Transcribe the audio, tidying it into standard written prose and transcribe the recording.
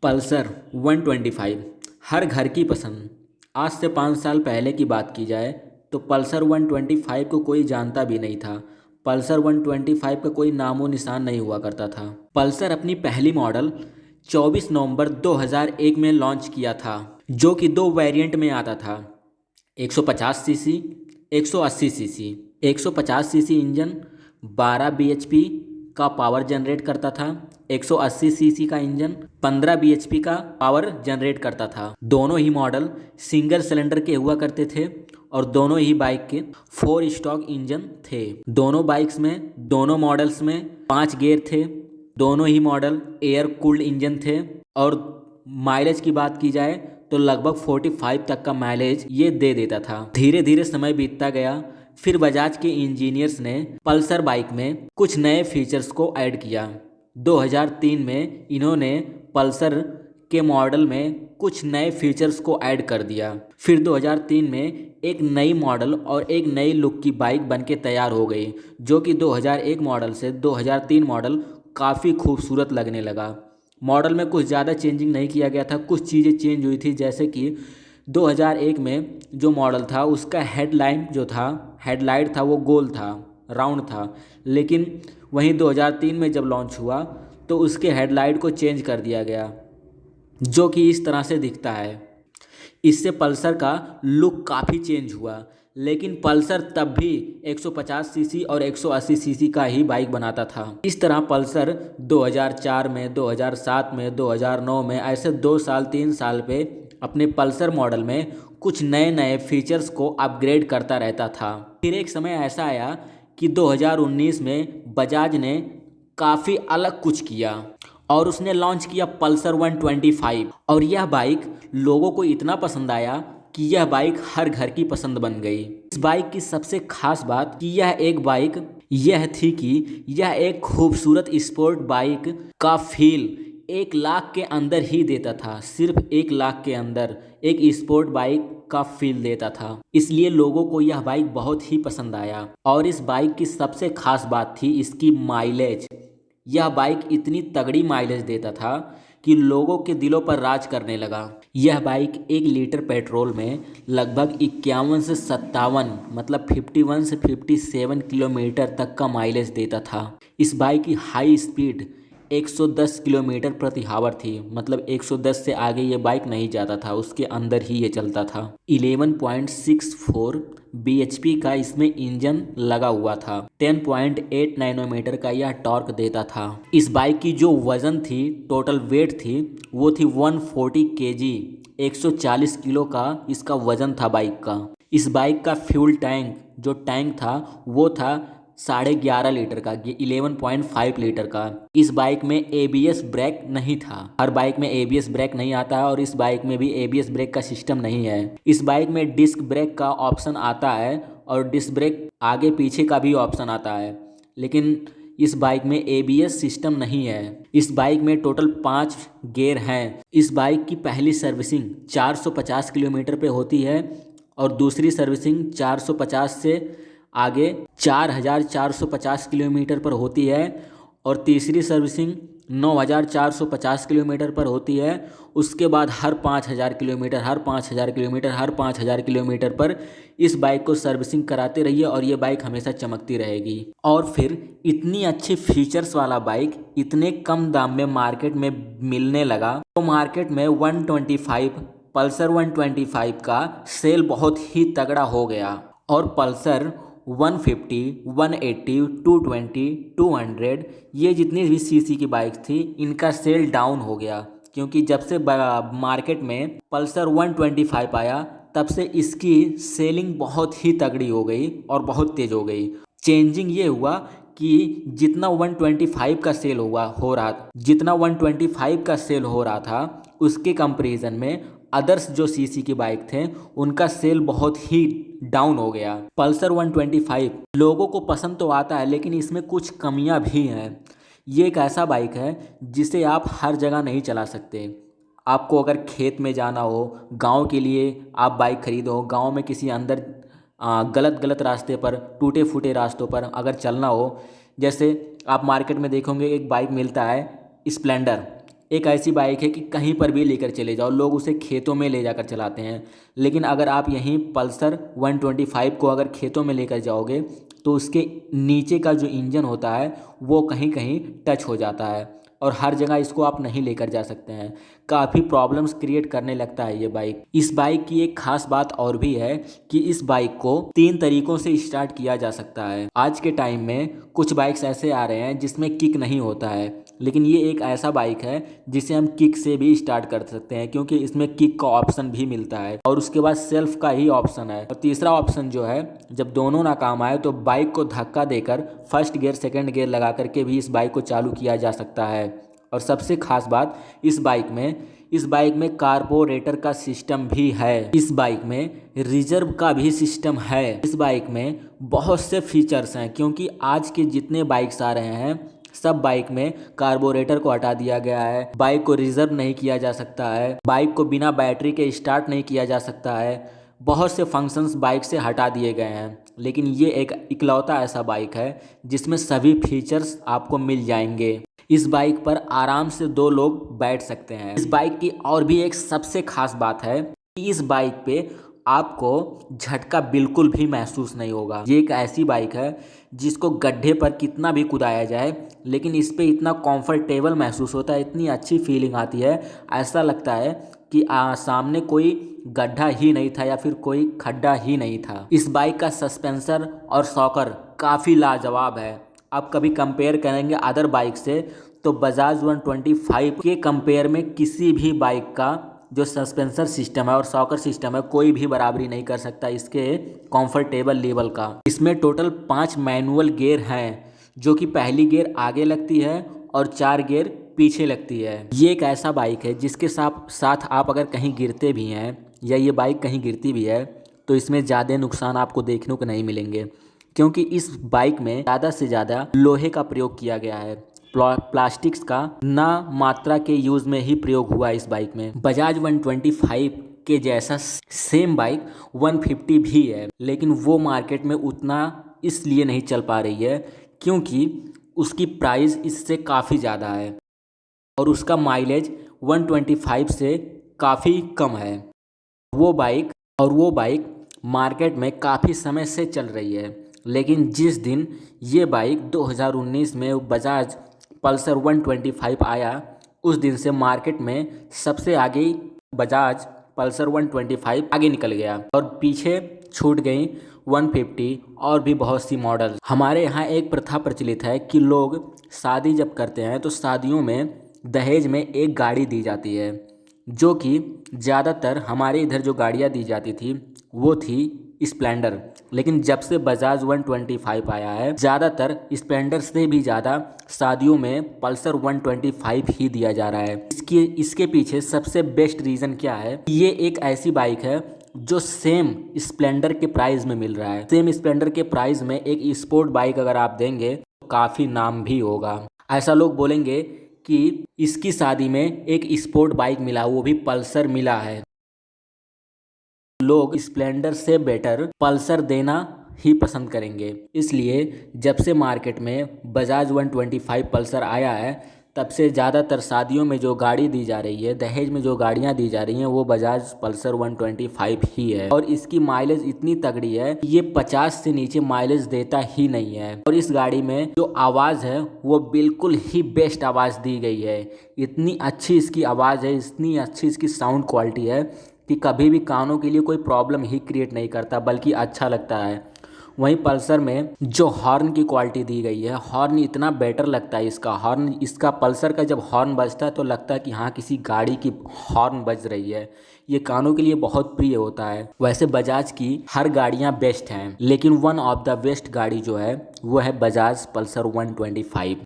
Pulsar 125 हर घर की पसंद। आज से 5 साल पहले की बात की जाए तो पल्सर 125 को कोई जानता भी नहीं था। पल्सर 125 का कोई नामो निशान नहीं हुआ करता था। पल्सर अपनी पहली मॉडल 24 नवंबर 2001 में लॉन्च किया था, जो कि दो वेरिएंट में आता था, 150 CC, 180 CC. 150 CC engine 12 BHP का पावर जनरेट करता था। 180 सीसी का इंजन 15 बीएचपी का पावर जनरेट करता था। दोनों ही मॉडल सिंगल सिलेंडर के हुआ करते थे और दोनों ही बाइक के 4 स्टॉक इंजन थे। दोनों मॉडल्स में 5 गियर थे। दोनों ही मॉडल एयर कूल्ड इंजन थे और माइलेज की बात की जाए तो लगभग 45 तक का माइलेज ये दे देता था। धीरे धीरे समय बीतता गया, फिर बजाज के इंजीनियर्स ने पल्सर बाइक में कुछ नए फीचर्स को ऐड किया। 2003 में इन्होंने पल्सर के मॉडल में कुछ नए फीचर्स को ऐड कर दिया। फिर 2003 में एक नई मॉडल और एक नई लुक की बाइक बनके तैयार हो गई, जो कि 2001 मॉडल से 2003 मॉडल काफ़ी खूबसूरत लगने लगा। मॉडल में कुछ ज़्यादा चेंजिंग नहीं किया गया था, कुछ चीज़ें चेंज हुई थी, जैसे कि 2001 में जो मॉडल था उसका हेडलाइट था वो गोल था, राउंड था। लेकिन वहीं 2003 में जब लॉन्च हुआ तो उसके हेडलाइट को चेंज कर दिया गया, जो कि इस तरह से दिखता है। इससे पल्सर का लुक काफ़ी चेंज हुआ, लेकिन पल्सर तब भी 150 सीसी और 180 सीसी का ही बाइक बनाता था। इस तरह पल्सर 2004 में, 2007 में, 2009 में ऐसे 3 साल पे अपने पल्सर मॉडल में कुछ नए नए फीचर्स को अपग्रेड करता रहता था। फिर एक समय ऐसा आया कि 2019 में बजाज ने काफ़ी अलग कुछ किया और उसने लॉन्च किया पल्सर 125 और यह बाइक लोगों को इतना पसंद आया कि यह बाइक हर घर की पसंद बन गई। इस बाइक की सबसे खास बात कि यह थी कि यह एक खूबसूरत स्पोर्ट बाइक का फील 1 लाख के अंदर ही देता था। सिर्फ 1 लाख के अंदर एक स्पोर्ट बाइक का फील देता था, इसलिए लोगों को यह बाइक बहुत ही पसंद आया। और इस बाइक की सबसे खास बात थी इसकी माइलेज। यह बाइक इतनी तगड़ी माइलेज देता था कि लोगों के दिलों पर राज करने लगा। यह बाइक 1 लीटर पेट्रोल में लगभग 51 से 57 मतलब 51 से 57 किलोमीटर तक का माइलेज देता था। इस बाइक की हाई स्पीड 110 किलोमीटर प्रति आवर थी, मतलब 110 से आगे ये बाइक नहीं जाता था, उसके अंदर ही ये चलता था। 11.64 बीएचपी का इसमें इंजन लगा हुआ था। 10.8 नैनोमीटर का यह टॉर्क देता था। इस बाइक की जो वजन थी, टोटल वेट थी, वो थी 140 केजी। 140 किलो का इसका वजन था बाइक का। इस बाइक का फ्यूल टैंक जो टैंक था वो था 11.5 लीटर का, 11.5 लीटर का। इस बाइक में एबीएस ब्रेक नहीं था। हर बाइक में एबीएस ब्रेक नहीं आता है और इस बाइक में भी एबीएस ब्रेक का सिस्टम नहीं है। इस बाइक में डिस्क ब्रेक का ऑप्शन आता है और डिस्क ब्रेक आगे पीछे का भी ऑप्शन आता है, लेकिन इस बाइक में एबीएस सिस्टम नहीं है। इस बाइक में टोटल 5 गियर हैं। इस बाइक की पहली सर्विसिंग 450 किलोमीटर पे होती है और दूसरी सर्विसिंग 450 से आगे 4450 किलोमीटर पर होती है और तीसरी सर्विसिंग 9450 किलोमीटर पर होती है। उसके बाद हर 5000 किलोमीटर पर इस बाइक को सर्विसिंग कराते रहिए और ये बाइक हमेशा चमकती रहेगी। और फिर इतनी अच्छी फीचर्स वाला बाइक इतने कम दाम में मार्केट में मिलने लगा तो मार्केट में 125 पल्सर 125 का सेल बहुत ही तगड़ा हो गया और पल्सर 150, 180, 220, 200 ये जितनी भी सीसी की बाइक थी इनका सेल डाउन हो गया, क्योंकि जब से मार्केट में पल्सर 125 आया तब से इसकी सेलिंग बहुत ही तगड़ी हो गई और बहुत तेज़ हो गई। चेंजिंग ये हुआ कि जितना 125 का सेल हो रहा था उसके कंपैरिजन में अदर्स जो सीसी की बाइक थे उनका सेल बहुत ही डाउन हो गया। पल्सर 125 लोगों को पसंद तो आता है, लेकिन इसमें कुछ कमियां भी हैं। ये एक ऐसा बाइक है जिसे आप हर जगह नहीं चला सकते। आपको अगर खेत में जाना हो, गांव के लिए आप बाइक खरीदो, गांव में किसी अंदर गलत रास्ते पर, टूटे फूटे रास्तों पर अगर चलना हो, जैसे आप मार्केट में देखोगे एक बाइक मिलता है एक ऐसी बाइक है कि कहीं पर भी लेकर चले जाओ, लोग उसे खेतों में ले जाकर चलाते हैं। लेकिन अगर आप यहीं पल्सर 125 को अगर खेतों में लेकर जाओगे तो उसके नीचे का जो इंजन होता है वो कहीं कहीं टच हो जाता है और हर जगह इसको आप नहीं लेकर जा सकते हैं। काफ़ी प्रॉब्लम्स क्रिएट करने लगता है ये बाइक। इस बाइक की एक खास बात और भी है कि इस बाइक को 3 तरीक़ों से स्टार्ट किया जा सकता है। आज के टाइम में कुछ बाइक्स ऐसे आ रहे हैं जिसमें किक नहीं होता है, लेकिन ये एक ऐसा बाइक है जिसे हम किक से भी स्टार्ट कर सकते हैं, क्योंकि इसमें किक का ऑप्शन भी मिलता है और उसके बाद सेल्फ का ही ऑप्शन है। और तीसरा ऑप्शन जो है, जब दोनों ना काम आए तो बाइक को धक्का देकर फर्स्ट गियर सेकंड गियर लगा करके भी इस बाइक को चालू किया जा सकता है। और सबसे खास बात इस बाइक में कार्बोरेटर का सिस्टम भी है। इस बाइक में रिजर्व का भी सिस्टम है। इस बाइक में बहुत से फीचर्स हैं, क्योंकि आज के जितने बाइक्स आ रहे हैं सब बाइक में कार्बोरेटर को हटा दिया गया है, बाइक को रिजर्व नहीं किया जा सकता है, बाइक को बिना बैटरी के स्टार्ट नहीं किया जा सकता है। बहुत से फंक्शंस बाइक से हटा दिए गए हैं, लेकिन ये एक इकलौता ऐसा बाइक है जिसमें सभी फीचर्स आपको मिल जाएंगे। इस बाइक पर आराम से 2 लोग बैठ सकते हैं। इस बाइक की और भी एक सबसे खास बात है कि इस बाइक पे आपको झटका बिल्कुल भी महसूस नहीं होगा। ये एक ऐसी बाइक है जिसको गड्ढे पर कितना भी कुदाया जाए, लेकिन इस पे इतना कंफर्टेबल महसूस होता है, इतनी अच्छी फीलिंग आती है, ऐसा लगता है कि सामने कोई गड्ढा ही नहीं था या फिर कोई खड्डा ही नहीं था। इस बाइक का सस्पेंसर और शॉकर काफ़ी लाजवाब है। आप कभी कंपेयर करेंगे अदर बाइक से तो बजाज 125 के कंपेयर में किसी भी बाइक का जो सस्पेंसर सिस्टम है और शॉकर सिस्टम है कोई भी बराबरी नहीं कर सकता इसके कंफर्टेबल लेवल का। इसमें टोटल 5 मैनुअल गियर हैं, जो कि पहली गियर आगे लगती है और 4 गियर पीछे लगती है। ये एक ऐसा बाइक है जिसके साथ आप अगर कहीं गिरते भी हैं या ये बाइक कहीं गिरती भी है तो इसमें ज़्यादा नुकसान आपको देखने को नहीं मिलेंगे, क्योंकि इस बाइक में ज़्यादा से ज़्यादा लोहे का प्रयोग किया गया है। प्लास्टिक्स का ना मात्रा के यूज़ में ही प्रयोग हुआ है इस बाइक में। बजाज 125 के जैसा सेम बाइक 150 भी है, लेकिन वो मार्केट में उतना इसलिए नहीं चल पा रही है क्योंकि उसकी प्राइस इससे काफ़ी ज़्यादा है और उसका माइलेज 125 से काफ़ी कम है। वो बाइक मार्केट में काफ़ी समय से चल रही है, लेकिन जिस दिन ये बाइक 2019 में बजाज पल्सर 125 आया उस दिन से मार्केट में सबसे आगे बजाज पल्सर 125 आगे निकल गया और पीछे छूट गई 150 और भी बहुत सी मॉडल। हमारे यहाँ एक प्रथा प्रचलित है कि लोग शादी जब करते हैं तो शादियों में दहेज में एक गाड़ी दी जाती है, जो कि ज़्यादातर हमारे इधर जो गाड़ियाँ दी जाती थी वो थी स्प्लेंडर। लेकिन जब से बजाज 125 आया है ज़्यादातर स्प्लेंडर से भी ज़्यादा शादियों में पल्सर 125 ही दिया जा रहा है। इसके पीछे सबसे बेस्ट रीज़न क्या है? ये एक ऐसी बाइक है जो सेम स्प्लेंडर के प्राइस में मिल रहा है। सेम स्प्लेंडर के प्राइस में एक स्पोर्ट बाइक अगर आप देंगे तो काफ़ी नाम भी होगा। ऐसा लोग बोलेंगे कि इसकी शादी में एक स्पोर्ट बाइक मिला, वो भी पल्सर मिला है। लोग स्प्लेंडर से बेटर पल्सर देना ही पसंद करेंगे। इसलिए जब से मार्केट में बजाज 125 पल्सर आया है तब से ज़्यादातर शादियों में जो गाड़ी दी जा रही है, दहेज में जो गाड़ियां दी जा रही हैं वो बजाज पल्सर 125 ही है। और इसकी माइलेज इतनी तगड़ी है कि ये 50 से नीचे माइलेज देता ही नहीं है। और इस गाड़ी में जो आवाज़ है वो बिल्कुल ही बेस्ट आवाज़ दी गई है। इतनी अच्छी इसकी आवाज़ है, इतनी अच्छी इसकी साउंड क्वालिटी है कि कभी भी कानों के लिए कोई प्रॉब्लम ही क्रिएट नहीं करता, बल्कि अच्छा लगता है। वहीं पल्सर में जो हॉर्न की क्वालिटी दी गई है, हॉर्न इतना बेटर लगता है। इसका पल्सर का जब हॉर्न बजता है तो लगता है कि हाँ किसी गाड़ी की हॉर्न बज रही है। ये कानों के लिए बहुत प्रिय होता है। वैसे बजाज की हर गाड़ियाँ बेस्ट हैं, लेकिन वन ऑफ द बेस्ट गाड़ी जो है वो है बजाज पल्सर 125।